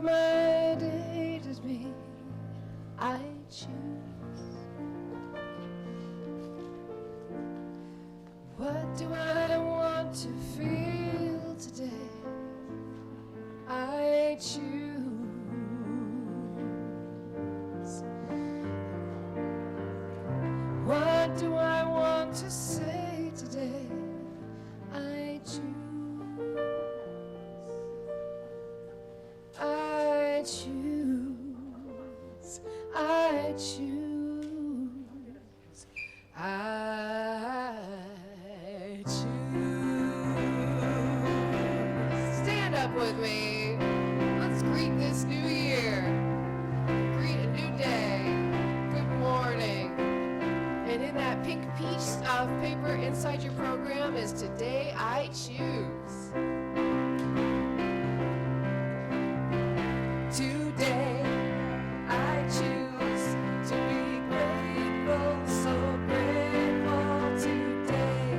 my day to be, I choose. What do I want to feel today? I choose. What do I want to say today? I choose. I choose. I choose. I choose. Stand up with me. Let's greet this new year. Greet a new day. Good morning. And in that pink piece of paper inside your program is Today I Choose. Today I choose to be grateful, so grateful. Today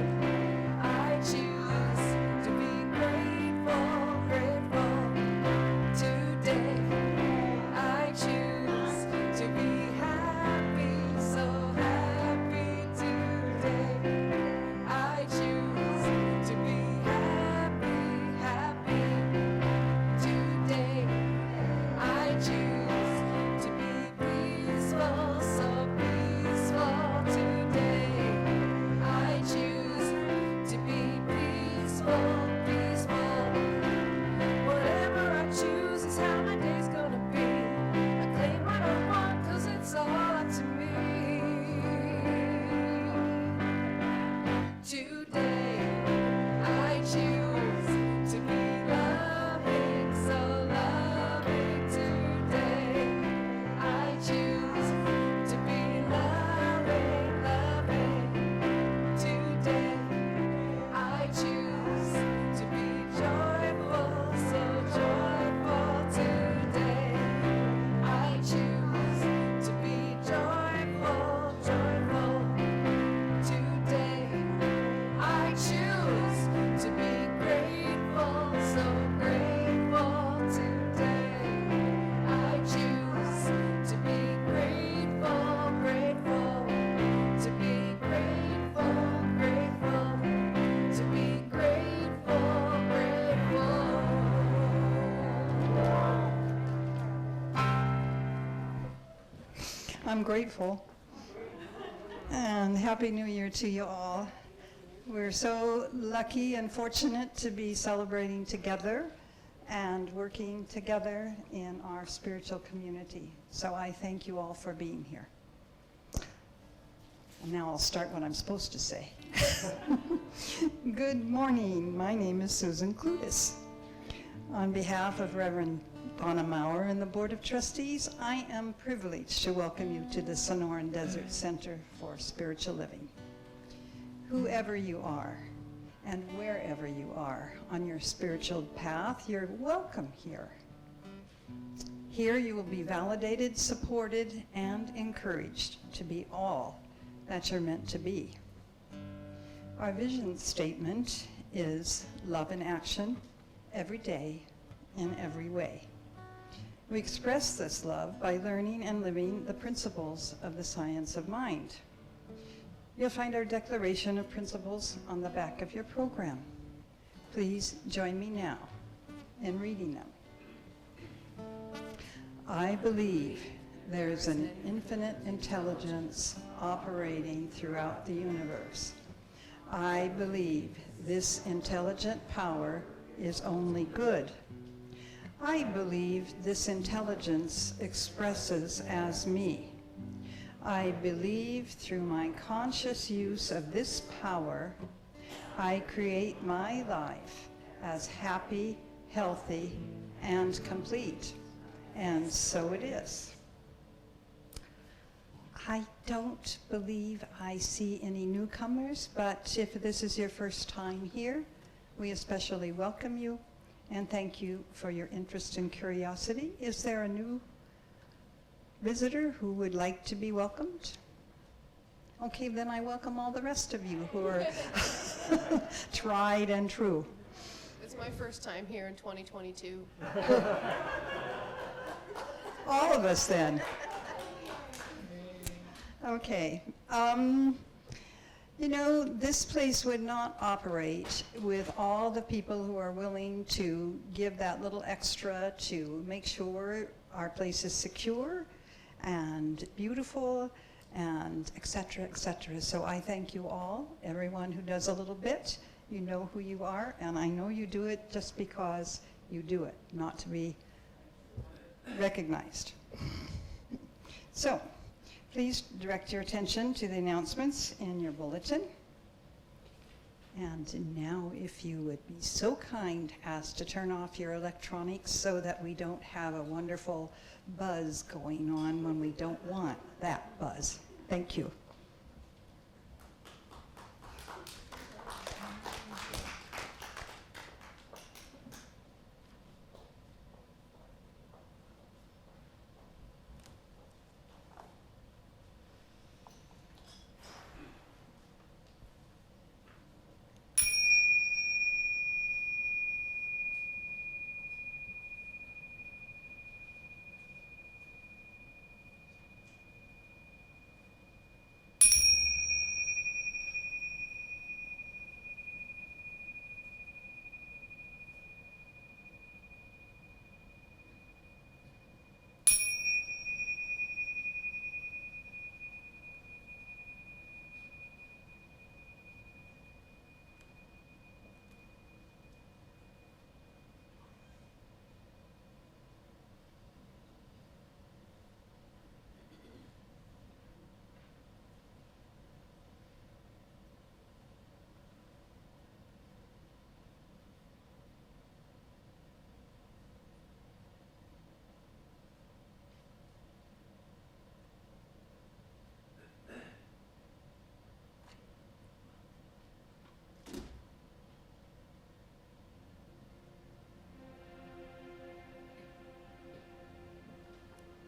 I choose to be grateful, grateful. Today I choose to be happy, so happy. Today I choose to be happy, happy. Today I choose to be peaceful, so peaceful. Today I choose to be peaceful, peaceful. Whatever I choose is how my day's gonna be. I claim what I want 'cause it's all up to me. Today I choose to be loving, so loving. Today I choose to be loving, loving. Today I choose to be joyful, so joyful. Today I choose to be joyful, joyful. Today I choose to be grateful, so grateful. Today I choose to be grateful, grateful. To be grateful, grateful. To be grateful, grateful. I'm grateful. And Happy New Year to you all. We're so lucky and fortunate to be celebrating together and working together in our spiritual community. So I thank you all for being here. And now I'll start what I'm supposed to say. Good morning. My name is Susan Clutis. On behalf of Reverend Donna Maurer and the Board of Trustees, I am privileged to welcome you to the Sonoran Desert Center for Spiritual Living. Whoever you are and wherever you are on your spiritual path, you're welcome here. Here you will be validated, supported, and encouraged to be all that you're meant to be. Our vision statement is love in action, every day, in every way. We express this love by learning and living the principles of the science of mind. You'll find our declaration of principles on the back of your program. Please join me now in reading them. I believe there is an infinite intelligence operating throughout the universe. I believe this intelligent power is only good. I believe this intelligence expresses as me. I believe through my conscious use of this power, I create my life as happy, healthy, and complete. And so it is. I don't believe I see any newcomers, but if this is your first time here, we especially welcome you and thank you for your interest and curiosity. Is there a new visitor who would like to be welcomed? Okay, then I welcome all the rest of you who are tried and true. It's my first time here in 2022. All of us then. Okay. You know, this place would not operate with all the people who are willing to give that little extra to make sure our place is secure and beautiful and et cetera, et cetera. So I thank you all, everyone who does a little bit. You know who you are, and I know you do it just because you do it, not to be recognized. So, please direct your attention to the announcements in your bulletin. And now, if you would be so kind as to turn off your electronics so that we don't have a wonderful buzz going on when we don't want that buzz. Thank you.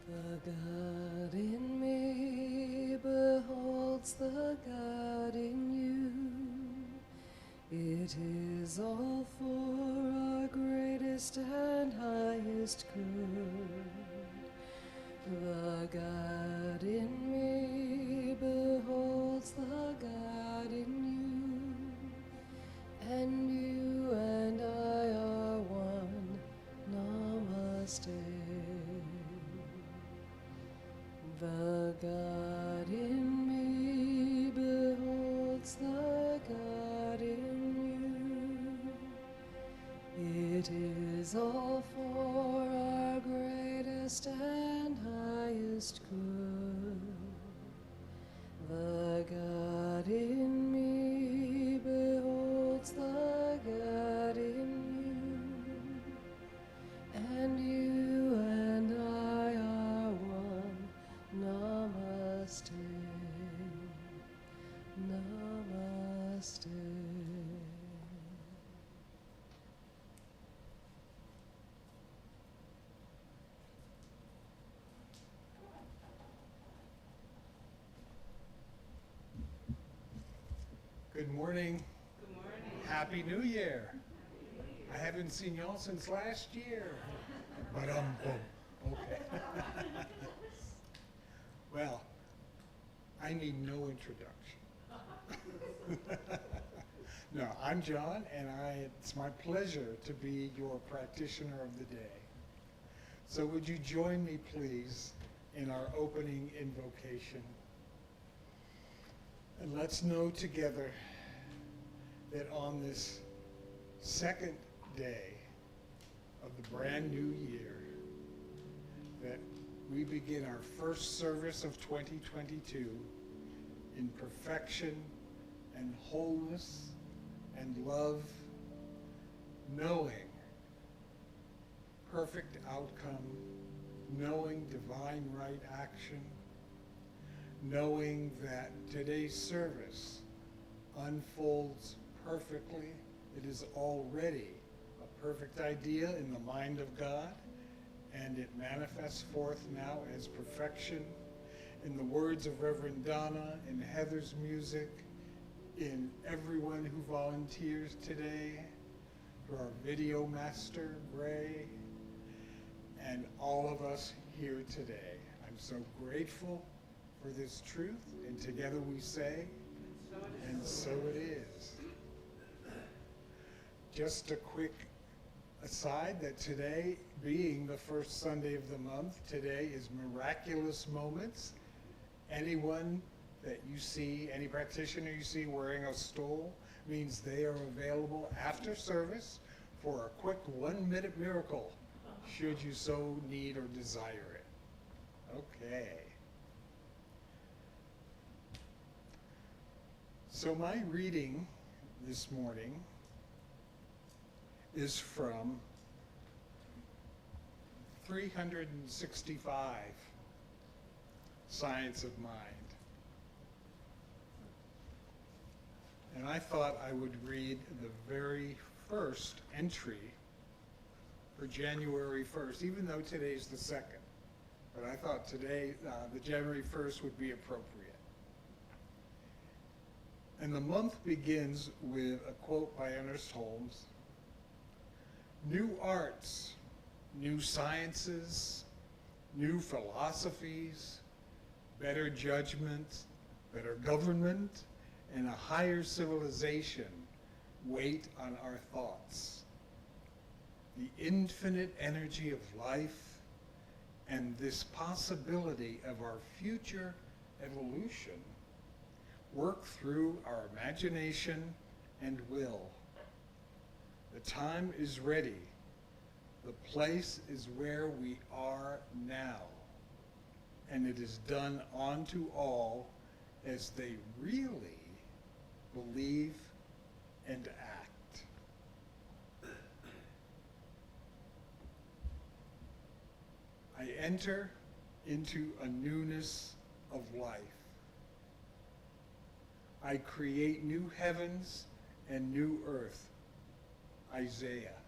The God in me beholds the God in you. It is all for our greatest and highest good. The God in me beholds the God in you, and you and I are one. Namaste. The God in me beholds the God in you. It is all for our greatest and highest good. The God in me beholds the God in you, and you and I are one. Namaste. Namaste. Good morning. Good morning. Happy New Year. I haven't seen y'all since last year. But okay. Well, I need no introduction. No, I'm John, and it's my pleasure to be your practitioner of the day. So would you join me, please, in our opening invocation? And let's know together that on this second day of the brand new year, that we begin our first service of 2022 in perfection and wholeness and love, knowing perfect outcome, knowing divine right action, knowing that today's service unfolds perfectly. It is already a perfect idea in the mind of God, and it manifests forth now as perfection in the words of Reverend Donna, in Heather's music, in everyone who volunteers today, for our video master, Gray, and all of us here today. I'm so grateful for this truth, and together we say, and so it is. Just a quick aside that today, being the first Sunday of the month, today is Miraculous Moments. Anyone that you see, any practitioner you see wearing a stole, means they are available after service for a quick 1-minute miracle, should you so need or desire it. Okay. So my reading this morning is from 365, Science of Mind. And I thought I would read the very first entry for January 1st, even though today's the 2nd. But I thought today, the January 1st would be appropriate. And the month begins with a quote by Ernest Holmes: "New arts, new sciences, new philosophies, better judgment, better government, and a higher civilization wait on our thoughts. The infinite energy of life and this possibility of our future evolution work through our imagination and will. The time is ready. The place is where we are now, and it is done unto all as they really believe and act." I enter into a newness of life. I create new heavens and new earth. Isaiah.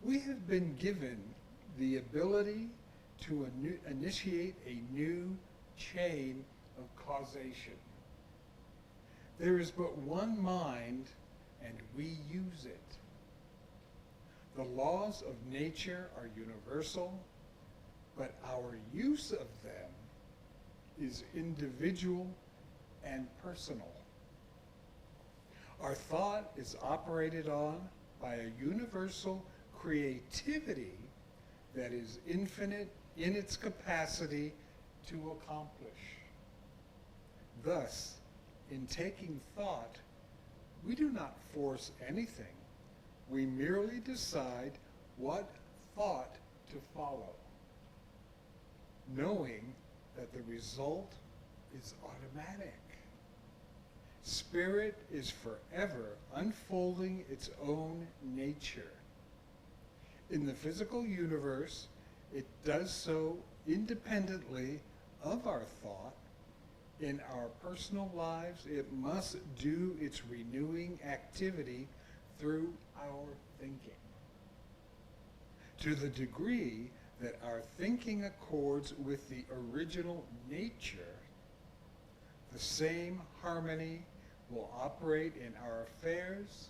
We have been given the ability to initiate a new chain of causation. There is but one mind, and we use it. The laws of nature are universal, but our use of them is individual and personal. Our thought is operated on by a universal creativity that is infinite in its capacity to accomplish. Thus, in taking thought, we do not force anything. We merely decide what thought to follow, knowing that the result is automatic. Spirit is forever unfolding its own nature. In the physical universe, it does so independently of our thought. In our personal lives, it must do its renewing activity through our thinking. To the degree that our thinking accords with the original nature, the same harmony will operate in our affairs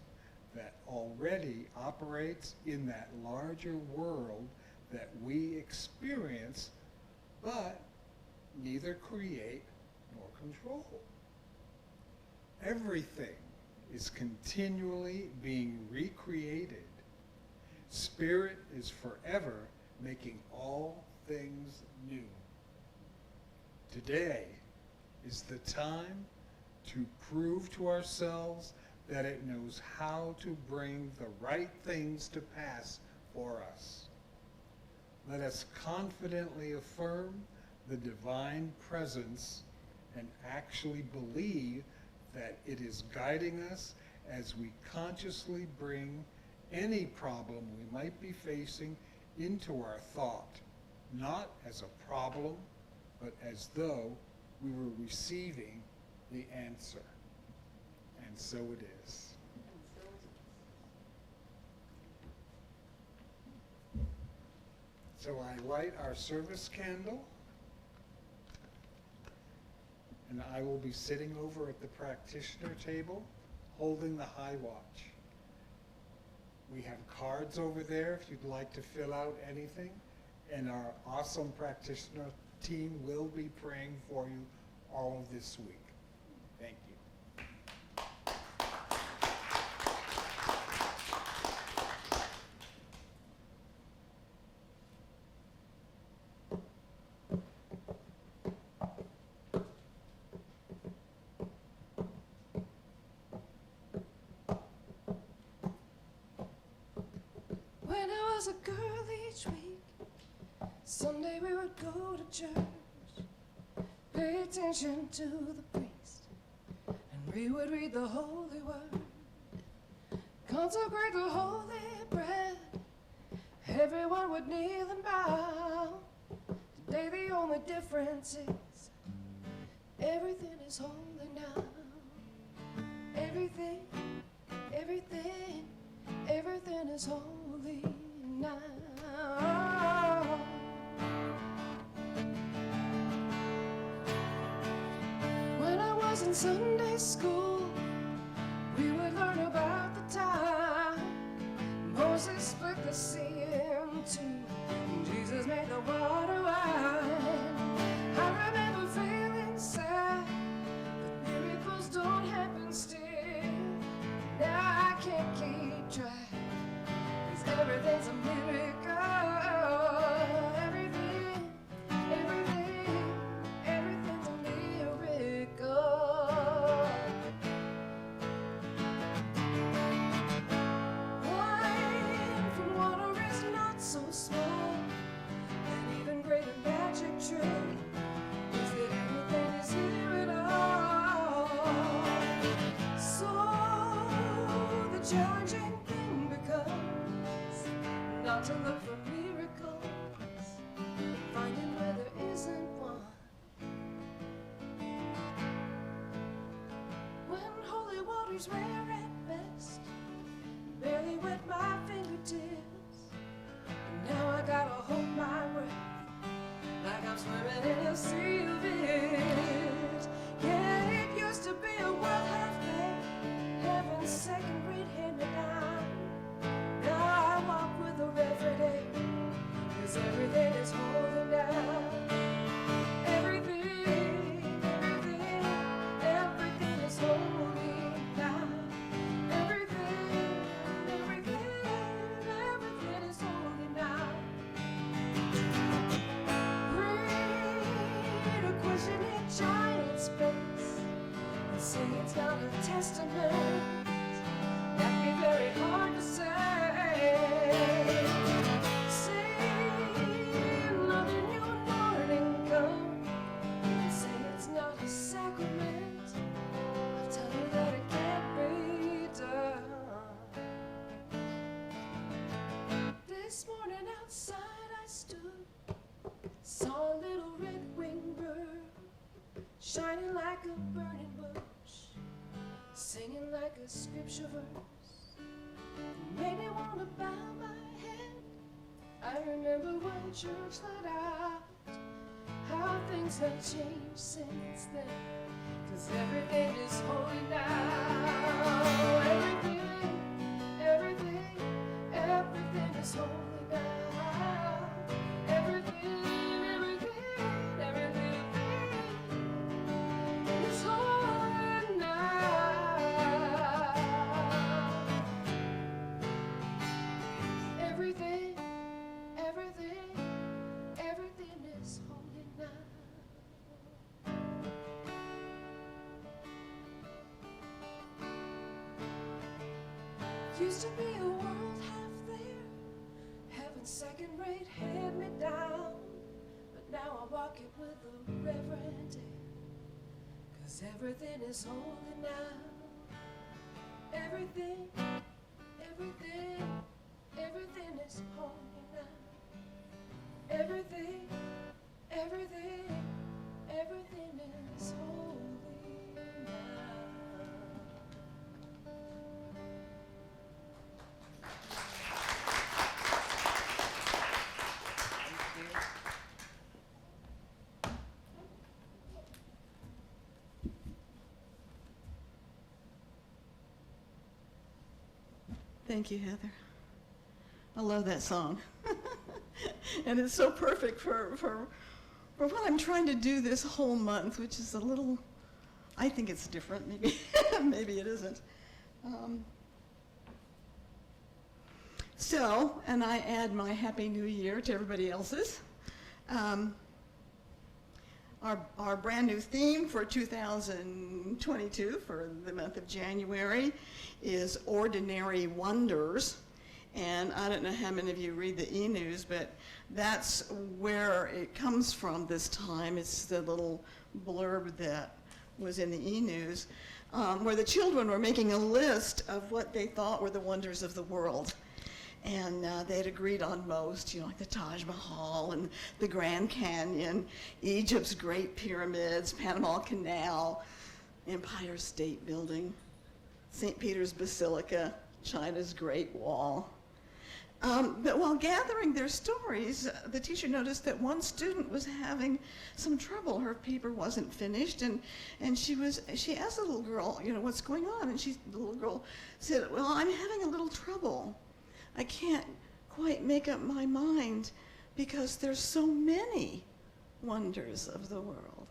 that already operates in that larger world that we experience, but neither create nor control. Everything is continually being recreated. Spirit is forever making all things new. Today is the time to prove to ourselves that it knows how to bring the right things to pass for us. Let us confidently affirm the divine presence and actually believe that it is guiding us as we consciously bring any problem we might be facing into our thought, not as a problem, but as though we were receiving the answer. And so it is. So I light our service candle, and I will be sitting over at the practitioner table holding the high watch. We have cards over there if you'd like to fill out anything, and our awesome practitioner team will be praying for you all of this week. Thank you. When I was a girl each week, Sunday we would go to church, pay attention to the priest, and we would read the holy word, consecrate the holy bread. Everyone would kneel and bow. Today the only difference is everything is holy now. Everything, everything, everything is holy now. When I was in Sunday school, we would learn about the time Moses split the sea in two, and Jesus made the water wine. I remember feeling sad, but miracles don't happen still. Now I can't keep track, 'cause everything's a miracle. Everything, everything, everything's a miracle. Wine from water is not so small, and even greater magic trick is that everything is here at all. So the challenging thing becomes not to look for miracles, finding where there isn't one. When holy water's rare at best, barely wet my fingertips, and now I gotta hold my breath like I'm swimming in a sea of it. Yeah, it used to be a world half there, heaven's second rate hand-me-down. Now I walk with a every day, 'cause everything is holy now. Everything, everything, everything is holy now. Everything, everything, everything is holy now. Read a question in giant space and say it's not a testament. That'd be very hard to say. Say another new morning come and say it's not a sacrament. I'll tell you that it can't be done. This morning outside I stood, saw a little red-winged bird shining like a burning bush, singing like a scripture verse. It made me want to bow my head. I remember when church let out, how things have changed since then, 'cause everything is holy now. Everything, everything, everything is holy now. Everything, everything, everything is holy now. Everything, everything, everything is holy now. Used to be a world half there, heaven's second rate hand me down, but now I walk it with a reverent air, 'cause everything is holy now. Everything, everything, everything is holy now. Everything, everything, everything is holy now. Thank you, Heather. I love that song. And it's so perfect for what I'm trying to do this whole month, which is a little, I think it's different, maybe, maybe it isn't. And I add my Happy New Year to everybody else's. Our brand new theme for 2022, for the month of January, is Ordinary Wonders. And I don't know how many of you read the e-news, but that's where it comes from this time. It's the little blurb that was in the e-news, where the children were making a list of what they thought were the wonders of the world. And they'd agreed on most, like the Taj Mahal and the Grand Canyon, Egypt's Great Pyramids, Panama Canal, Empire State Building, St. Peter's Basilica, China's Great Wall. But while gathering their stories, the teacher noticed that one student was having some trouble. Her paper wasn't finished, and she asked the little girl, what's going on? And the little girl said, well, I'm having a little trouble. I can't quite make up my mind because there's so many wonders of the world.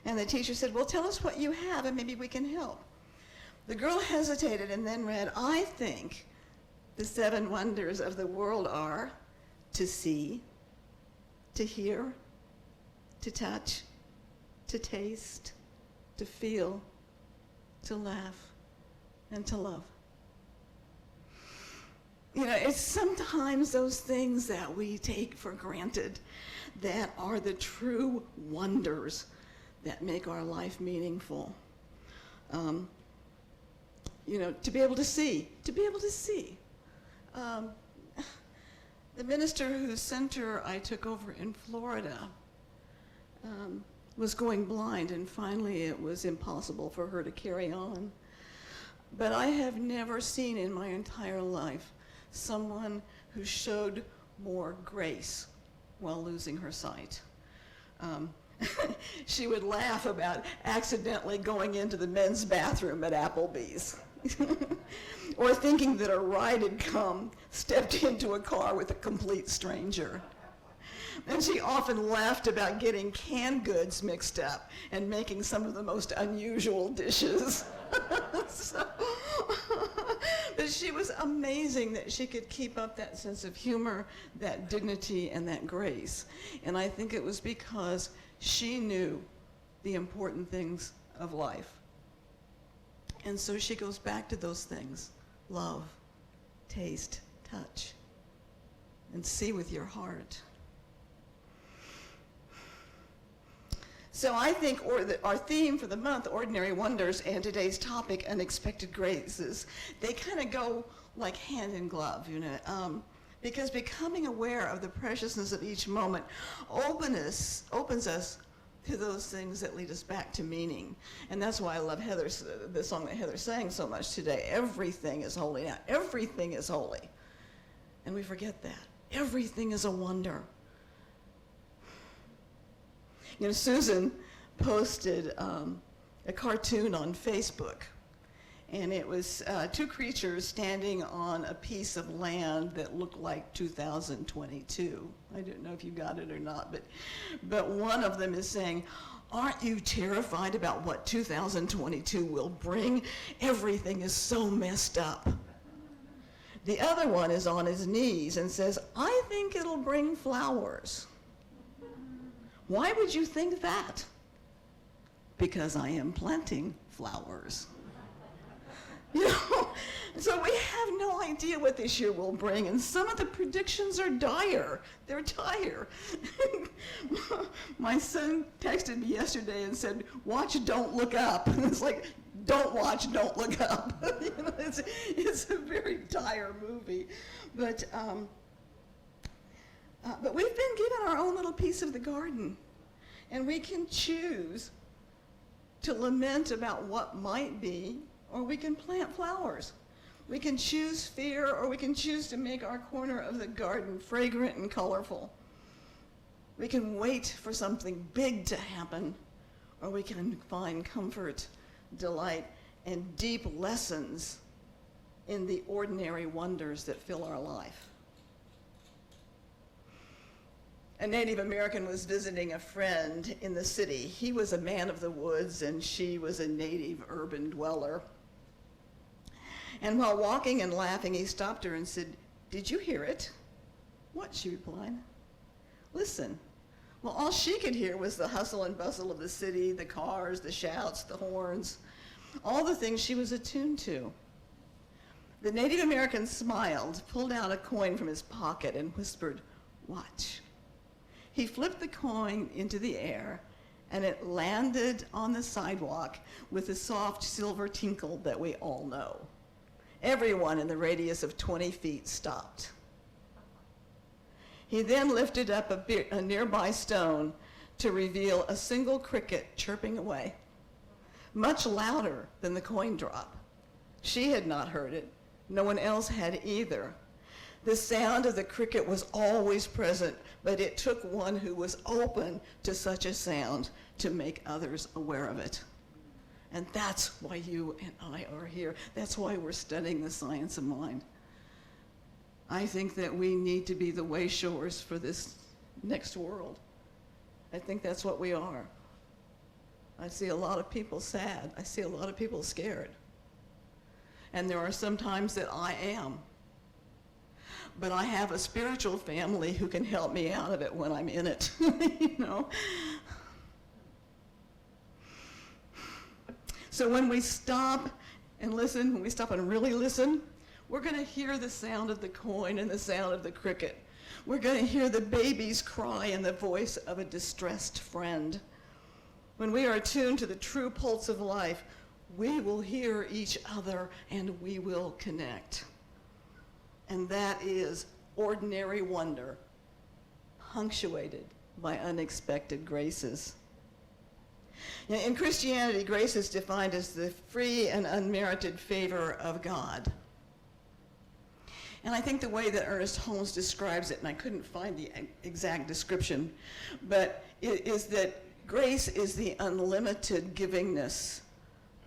And the teacher said, well, tell us what you have and maybe we can help. The girl hesitated and then read, I think the 7 wonders of the world are to see, to hear, to touch, to taste, to feel, to laugh, and to love. It's sometimes those things that we take for granted that are the true wonders that make our life meaningful. To be able to see. The minister whose center I took over in Florida was going blind, and finally it was impossible for her to carry on. But I have never seen in my entire life someone who showed more grace while losing her sight. She would laugh about accidentally going into the men's bathroom at Applebee's. Or thinking that a ride had come, stepped into a car with a complete stranger. And she often laughed about getting canned goods mixed up and making some of the most unusual dishes. But she was amazing that she could keep up that sense of humor, that dignity, and that grace. And I think it was because she knew the important things of life. And so she goes back to those things: love, taste, touch, and see with your heart. So I think our theme for the month, Ordinary Wonders, and today's topic, Unexpected Graces, they kind of go like hand in glove, because becoming aware of the preciousness of each moment opens us to those things that lead us back to meaning. And that's why I love the song that Heather sang so much today. Everything is holy now. Everything is holy. And we forget that. Everything is a wonder. Susan posted a cartoon on Facebook, and it was 2 creatures standing on a piece of land that looked like 2022. I don't know if you got it or not, but one of them is saying, aren't you terrified about what 2022 will bring? Everything is so messed up. The other one is on his knees and says, I think it'll bring flowers. Why would you think that? Because I am planting flowers. So we have no idea what this year will bring, and some of the predictions are dire. They're dire. My son texted me yesterday and said, watch Don't Look Up. And it's like, don't watch Don't Look Up. It's a very dire movie. But we've been given our own little piece of the garden, and we can choose to lament about what might be, or we can plant flowers. We can choose fear, or we can choose to make our corner of the garden fragrant and colorful. We can wait for something big to happen, or we can find comfort, delight, and deep lessons in the ordinary wonders that fill our life. A Native American was visiting a friend in the city. He was a man of the woods, and she was a native urban dweller. And while walking and laughing, he stopped her and said, "Did you hear it?" "What?" she replied. "Listen." Well, all she could hear was the hustle and bustle of the city, the cars, the shouts, the horns, all the things she was attuned to. The Native American smiled, pulled out a coin from his pocket, and whispered, "Watch." He flipped the coin into the air, and it landed on the sidewalk with the soft silver tinkle that we all know. Everyone in the radius of 20 feet stopped. He then lifted up a nearby stone to reveal a single cricket chirping away, much louder than the coin drop. She had not heard it. No one else had either. The sound of the cricket was always present, but it took one who was open to such a sound to make others aware of it. And that's why you and I are here. That's why we're studying the science of mind. I think that we need to be the way-showers for this next world. I think that's what we are. I see a lot of people sad. I see a lot of people scared. And there are some times that I am. But I have a spiritual family who can help me out of it when I'm in it, you know? So when we stop and listen, when we stop and really listen, we're going to hear the sound of the coin and the sound of the cricket. We're going to hear the baby's cry and the voice of a distressed friend. When we are attuned to the true pulse of life, we will hear each other and we will connect. And that is ordinary wonder, punctuated by unexpected graces. Now, in Christianity, grace is defined as the free and unmerited favor of God. And I think the way that Ernest Holmes describes it, and I couldn't find the exact description, but it is that grace is the unlimited givingness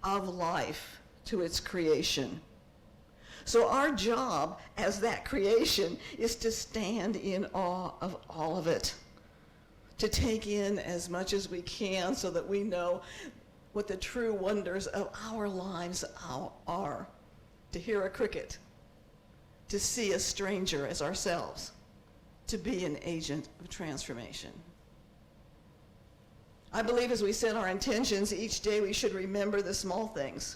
of life to its creation. So our job as that creation is to stand in awe of all of it, to take in as much as we can so that we know what the true wonders of our lives are. To hear a cricket, to see a stranger as ourselves, to be an agent of transformation. I believe as we set our intentions each day, we should remember the small things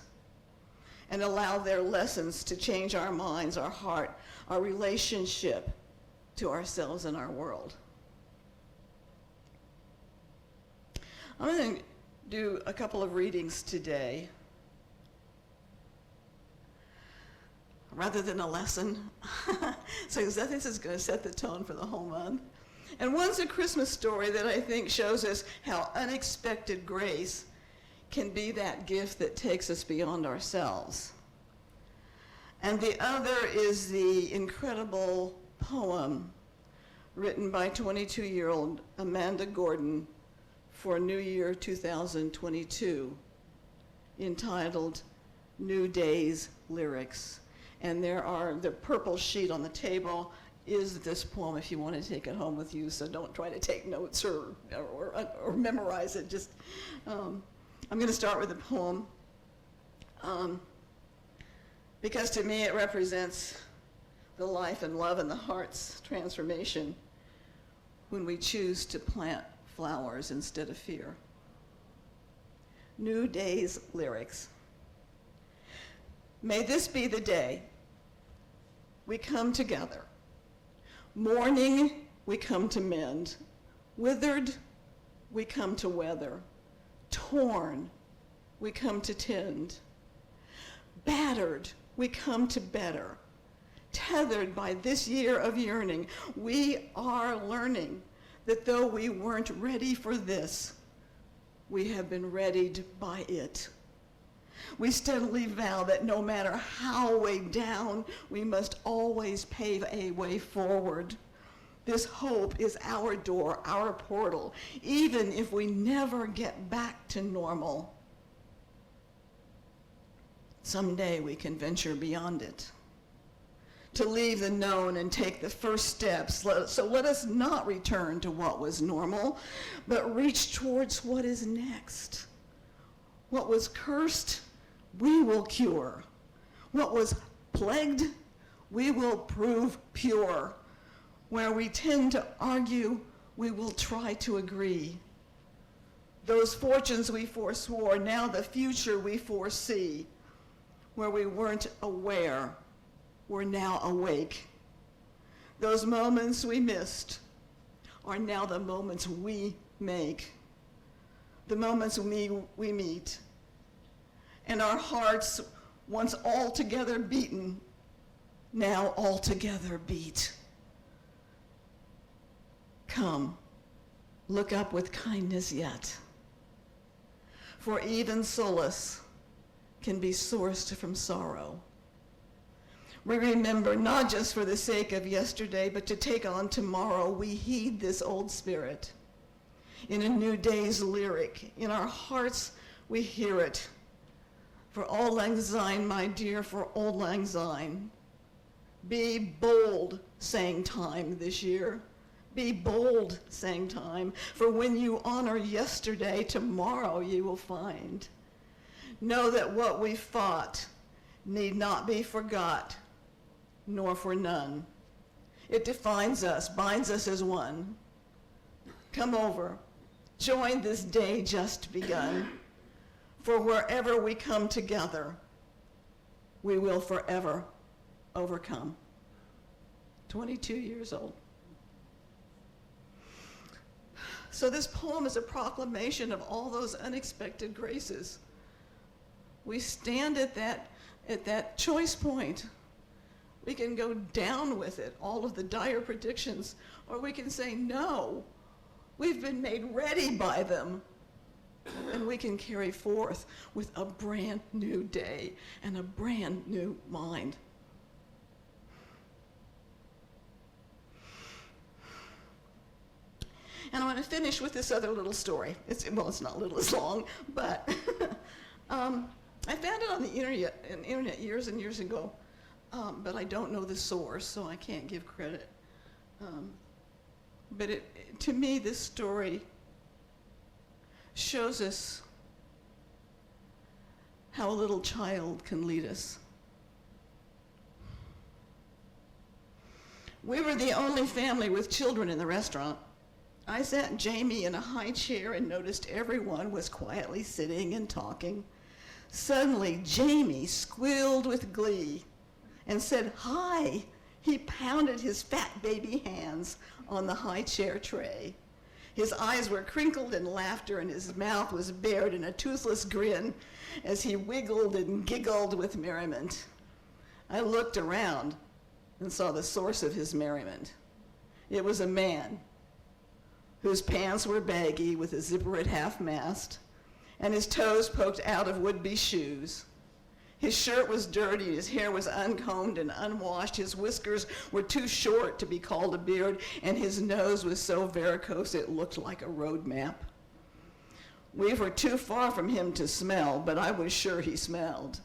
and allow their lessons to change our minds, our heart, our relationship to ourselves and our world. I'm going to do a couple of readings today, rather than a lesson. So this is going to set the tone for the whole month. And one's a Christmas story that I think shows us how unexpected grace can be that gift that takes us beyond ourselves. And the other is the incredible poem written by 22-year-old Amanda Gordon for New Year 2022, entitled New Days Lyrics. And the purple sheet on the table is this poem if you want to take it home with you, so don't try to take notes or memorize it. Just I'm going to start with the poem because to me it represents the life and love and the heart's transformation when we choose to plant flowers instead of fear. New Days Lyrics. May this be the day we come together. Mourning, we come to mend. Withered, we come to weather. Torn, we come to tend. Battered, we come to better. Tethered by this year of yearning, we are learning that though we weren't ready for this, we have been readied by it. We steadily vow that no matter how weighed down, we must always pave a way forward. This hope is our door, our portal, even if we never get back to normal. Someday we can venture beyond it, to leave the known and take the first steps. So let us not return to what was normal, but reach towards what is next. What was cursed, we will cure. What was plagued, we will prove pure. Where we tend to argue, we will try to agree. Those fortunes we forswore, now the future we foresee. Where we weren't aware, we're now awake. Those moments we missed are now the moments we make. The moments we meet. And our hearts, once altogether beaten, now altogether beat. Come, look up with kindness yet. For even solace can be sourced from sorrow. We remember not just for the sake of yesterday, but to take on tomorrow. We heed this old spirit. In a new day's lyric, in our hearts we hear it. For auld lang syne, my dear, for auld lang syne. Be bold, sang time this year. Be bold, sang time, for when you honor yesterday, tomorrow you will find. Know that what we fought need not be forgot, nor for none. It defines us, binds us as one. Come over, join this day just begun, for wherever we come together, we will forever overcome. 22 years old. So this poem is a proclamation of all those unexpected graces. We stand at that choice point. We can go down with it, all of the dire predictions, or we can say, no, we've been made ready by them. And we can carry forth with a brand new day and a brand new mind. And I'm going to finish with this other little story. It's not little, it's long, but I found it on the internet years and years ago, but I don't know the source, so I can't give credit. But to me, this story shows us how a little child can lead us. We were the only family with children in the restaurant. I sat Jamie in a high chair and noticed everyone was quietly sitting and talking. Suddenly, Jamie squealed with glee and said, "Hi." He pounded his fat baby hands on the high chair tray. His eyes were crinkled in laughter and his mouth was bared in a toothless grin as he wiggled and giggled with merriment. I looked around and saw the source of his merriment. It was a man whose pants were baggy with a zipper at half-mast, and his toes poked out of would-be shoes. His shirt was dirty, his hair was uncombed and unwashed, his whiskers were too short to be called a beard, and his nose was so varicose it looked like a road map. We were too far from him to smell, but I was sure he smelled.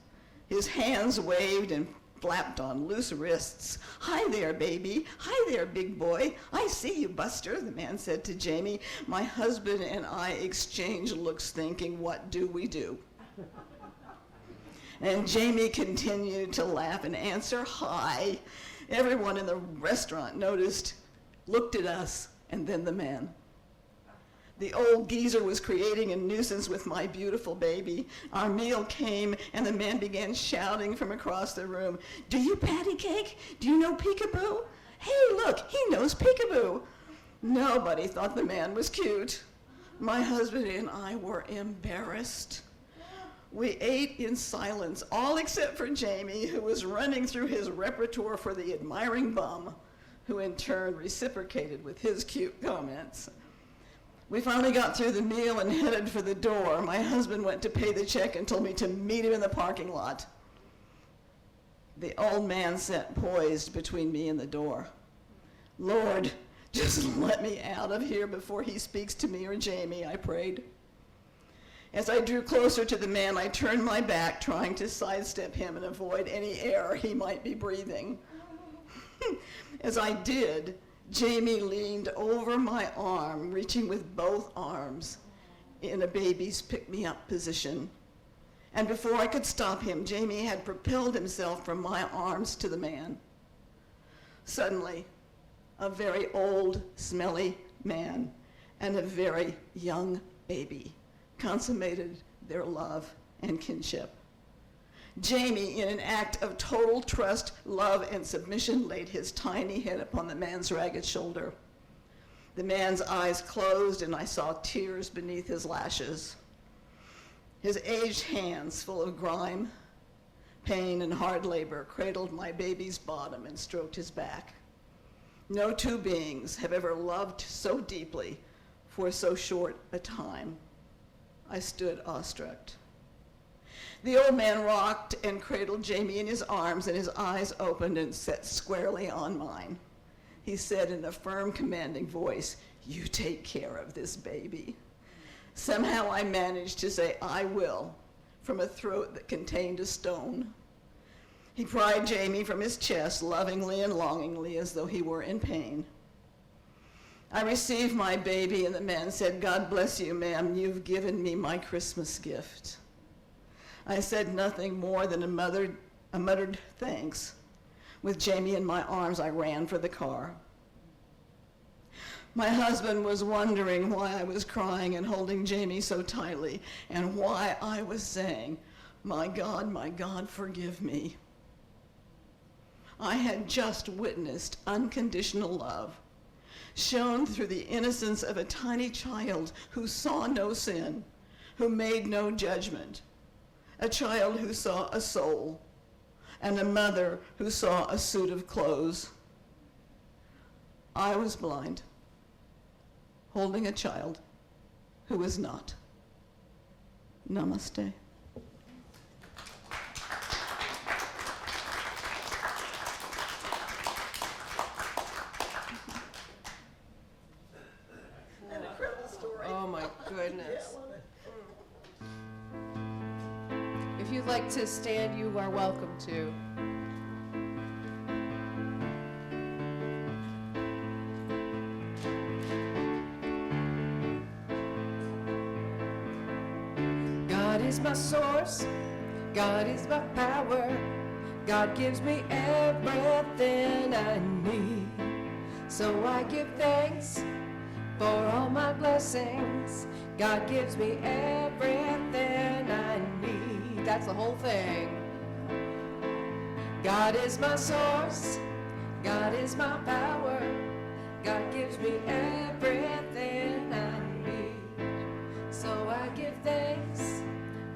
His hands waved and flapped on loose wrists. "Hi there, baby. Hi there, big boy. I see you, Buster," the man said to Jamie. My husband and I exchanged looks thinking, what do we do? And Jamie continued to laugh and answer, "Hi." Everyone in the restaurant noticed, looked at us, and then the man. The old geezer was creating a nuisance with my beautiful baby. Our meal came, and the man began shouting from across the room, "Do you patty cake? Do you know peekaboo? Hey, look, he knows peekaboo." Nobody thought the man was cute. My husband and I were embarrassed. We ate in silence, all except for Jamie, who was running through his repertoire for the admiring bum, who in turn reciprocated with his cute comments. We finally got through the meal and headed for the door. My husband went to pay the check and told me to meet him in the parking lot. The old man sat poised between me and the door. "Lord, just let me out of here before he speaks to me or Jamie," I prayed. As I drew closer to the man, I turned my back, trying to sidestep him and avoid any air he might be breathing. As I did, Jamie leaned over my arm, reaching with both arms in a baby's pick-me-up position. And before I could stop him, Jamie had propelled himself from my arms to the man. Suddenly, a very old, smelly man and a very young baby consummated their love and kinship. Jamie, in an act of total trust, love, and submission, laid his tiny head upon the man's ragged shoulder. The man's eyes closed, and I saw tears beneath his lashes. His aged hands, full of grime, pain, and hard labor, cradled my baby's bottom and stroked his back. No two beings have ever loved so deeply for so short a time. I stood awestruck. The old man rocked and cradled Jamie in his arms, and his eyes opened and set squarely on mine. He said in a firm, commanding voice, "You take care of this baby." Somehow I managed to say, "I will," from a throat that contained a stone. He pried Jamie from his chest, lovingly and longingly, as though he were in pain. I received my baby, and the man said, "God bless you, ma'am. You've given me my Christmas gift." I said nothing more than a muttered thanks. With Jamie in my arms, I ran for the car. My husband was wondering why I was crying and holding Jamie so tightly, and why I was saying, my God, forgive me." I had just witnessed unconditional love, shown through the innocence of a tiny child who saw no sin, who made no judgment, a child who saw a soul, and a mother who saw a suit of clothes. I was blind, holding a child who was not. Namaste. An incredible story. Oh my goodness. If you'd like to stand, you are welcome to. God is my source, God is my power, God gives me everything I need. So I give thanks for all my blessings. God gives me everything I need. That's the whole thing. God is my source, God is my power, God gives me everything I need. So I give thanks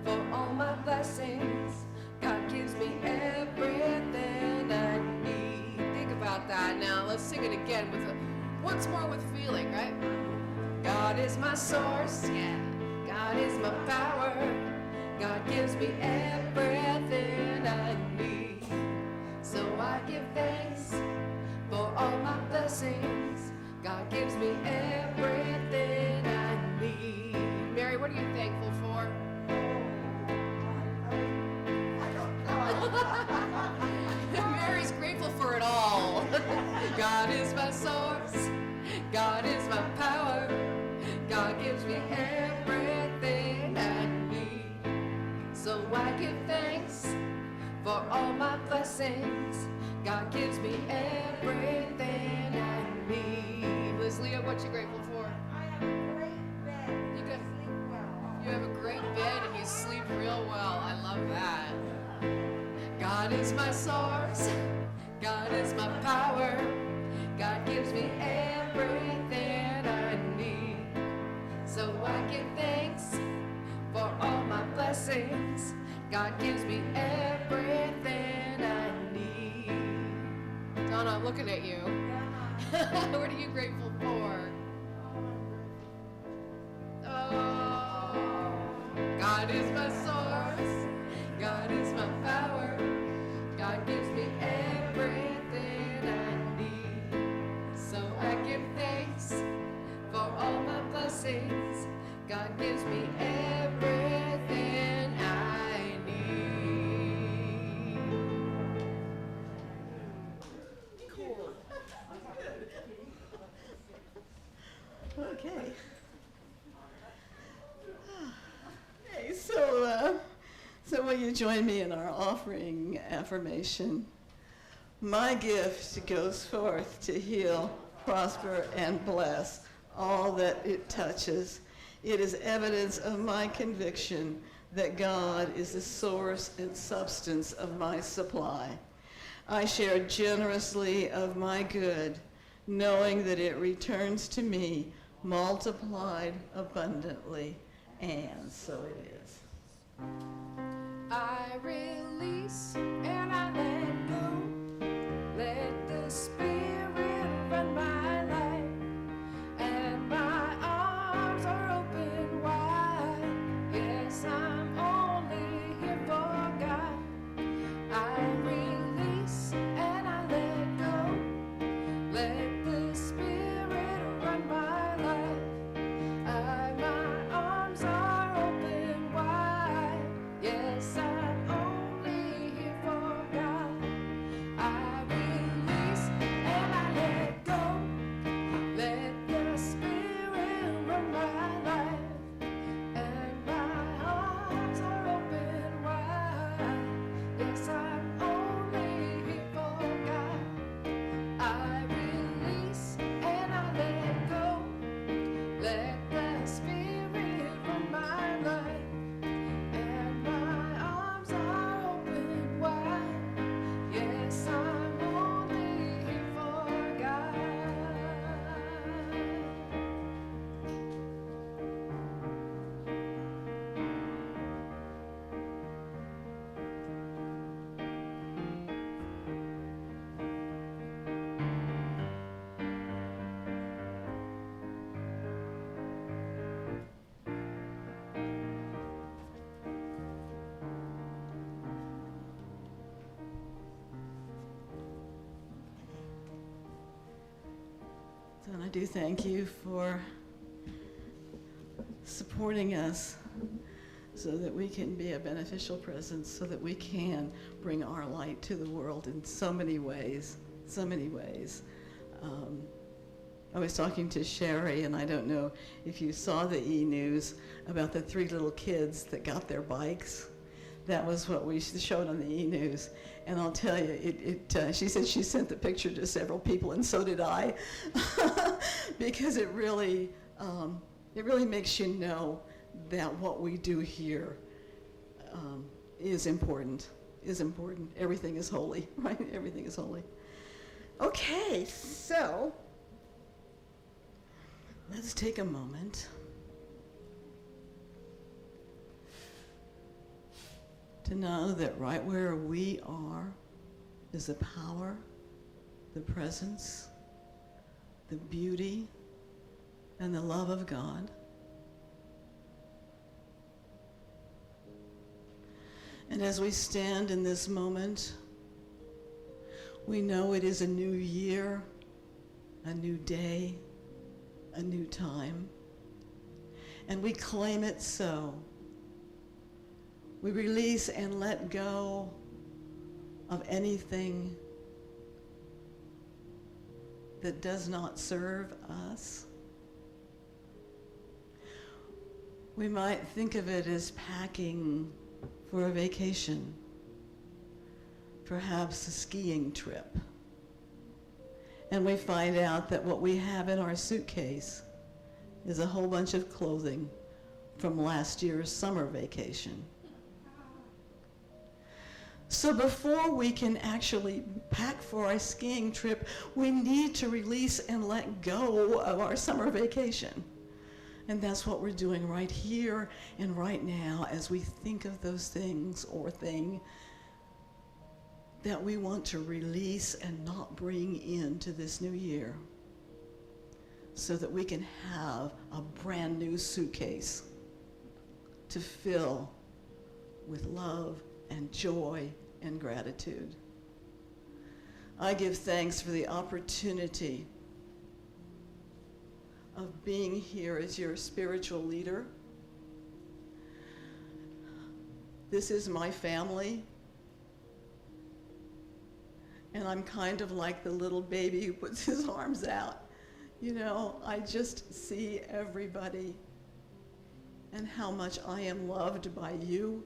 for all my blessings. God gives me everything I need. Think about that now. Let's sing it again once more with feeling, right? God is my source, yeah. God is my power. God gives me everything I need. So I give thanks for all my blessings. God gives me everything I need. Mary, what are you thankful for? Mary's grateful for it all. God is my source. God is my power. God gives me everything I need. So I give thanks for all my blessings. God gives me everything I need. Liz Leah, what you grateful for? I have a great bed. You I got- sleep well. You have a great bed and you sleep real well. I love that. God is my source. God is my power. God gives me everything I need. So I give thanks for all my blessings. God gives me everything I need. Donna, I'm looking at you. What are you grateful for? Oh, God is my source. God is my power. God gives me everything I need. So I give thanks for all my blessings. God gives me everything I need. Cool. Okay. Okay, so will you join me in our offering affirmation? My gift goes forth to heal, prosper, and bless all that it touches. It is evidence of my conviction that God is the source and substance of my supply. I share generously of my good, knowing that it returns to me multiplied abundantly, and so it is. I release and I let go. Let the Spirit run my life, and my arms are open wide. Yes, I'm only here for God. I release and I let go. Let the Spirit run my life. My arms are open wide. Yes, I'm only here for God. I release and I let go. Let the Spirit run my life, and my arms are open wide. Yes, I'm only here for God. I release and I let go. Let the Spirit run my life, and my arms are open wide. Yes, I'm only here for God. And I do thank you for supporting us so that we can be a beneficial presence, so that we can bring our light to the world in so many ways, so many ways. I was talking to Sherry, and I don't know if you saw the e-news about the 3 little kids that got their bikes. That was what we showed on the e-news. And I'll tell you, she said she sent the picture to several people, and so did I, because it really makes you know that what we do here is important, Everything is holy, right? Everything is holy. Okay, so let's take a moment to know that right where we are is the power, the presence, the beauty, and the love of God. And as we stand in this moment, we know it is a new year, a new day, a new time, and we claim it so. We release and let go of anything that does not serve us. We might think of it as packing for a vacation, perhaps a skiing trip. And we find out that what we have in our suitcase is a whole bunch of clothing from last year's summer vacation. So before we can actually pack for our skiing trip, we need to release and let go of our summer vacation. And that's what we're doing right here and right now as we think of those things or thing that we want to release and not bring into this new year, so that we can have a brand new suitcase to fill with love and joy and gratitude. I give thanks for the opportunity of being here as your spiritual leader. This is my family, and I'm kind of like the little baby who puts his arms out You know, I just see everybody and how much I am loved by you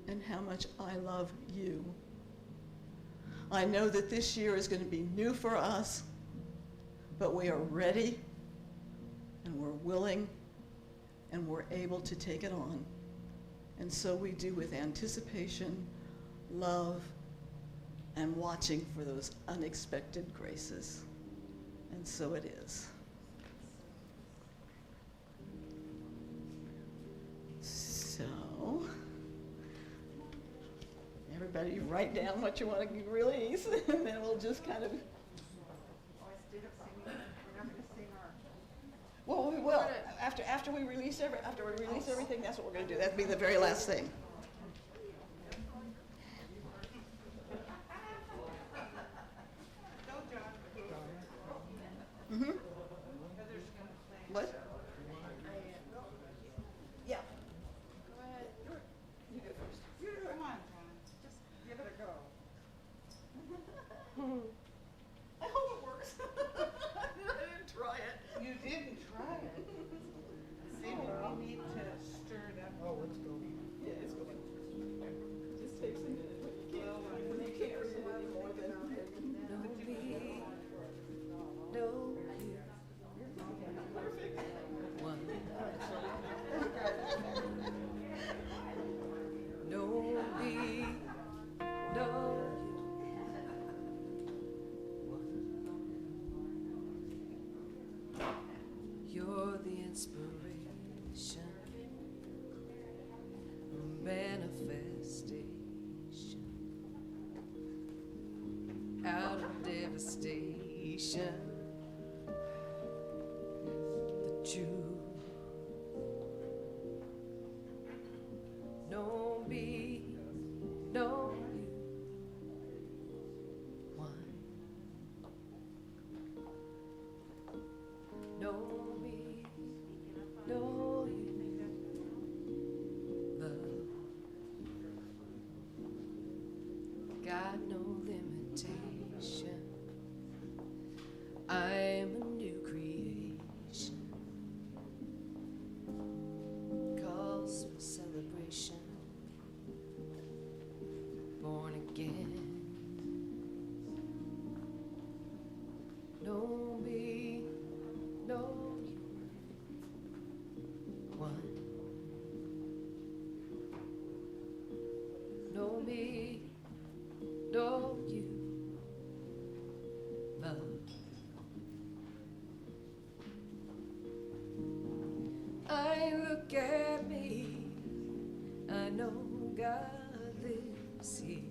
and how much I love you. I know that this year is going to be new for us, but we are ready and we're willing and we're able to take it on. And so we do with anticipation, love, and watching for those unexpected graces. And so it is. So, everybody write down what you want to release, and then we'll just kind of. Instead of singing, we're not gonna sing our. Well, we will. After we release everything, that's what we're going to do. That'll be the very last thing. Mm-hmm. What? Yeah. Go ahead. You go first. Come on, John, just give it a go. I hope it works. I didn't try it. You didn't try it. Maybe we need to stir it up. Oh, let's go. Yeah, it's going. Just takes a minute, but you can't. When you can't sing any more than. You're the inspiration, manifestation, out of devastation, the truth. No me, no you, one. No me, no you, love. Got no limitation. I'm a new creation. Calls for celebration. Born again. No me, no you, one. No me, no you, love. I look at me, I know God lives here.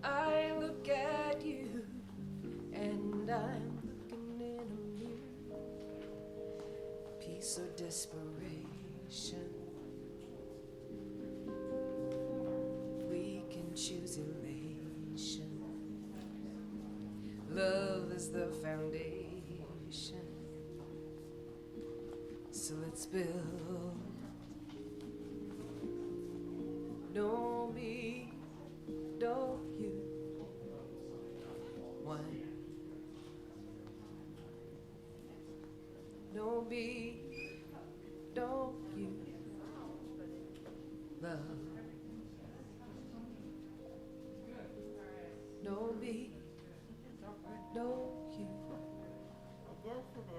I look at you, and I'm looking in a mirror. Peace or desperation, we can choose elation. Love is the foundation, so let's build. No me, no you, one. No me, no you, love. No me, no you, Yes, it is.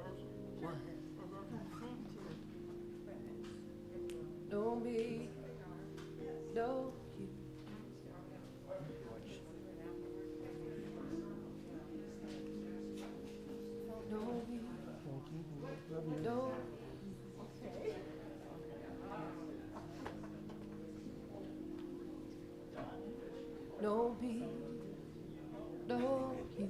one. It doesn't seem to. No me, no you. No me, no. No me, no you.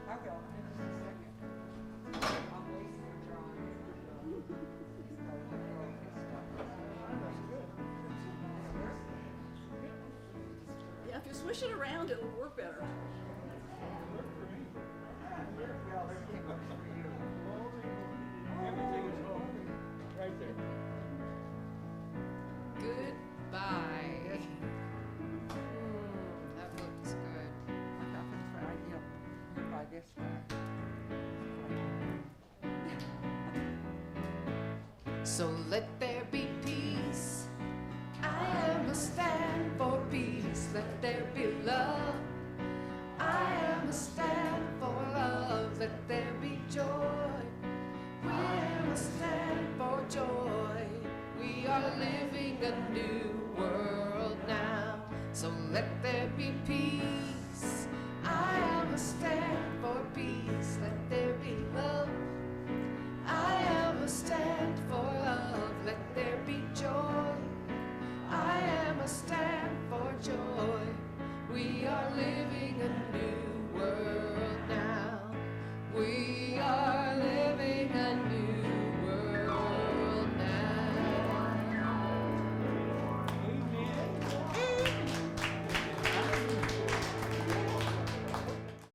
I'll go. swish it around, it'll work better. Right there. Goodbye. That looks good. I guess So let there be peace. I am a stand for peace. Let there be love. I am a stand for love. Let there be joy. We am a stand for joy. We are living a new world now. So let there be peace. I am a stand for peace.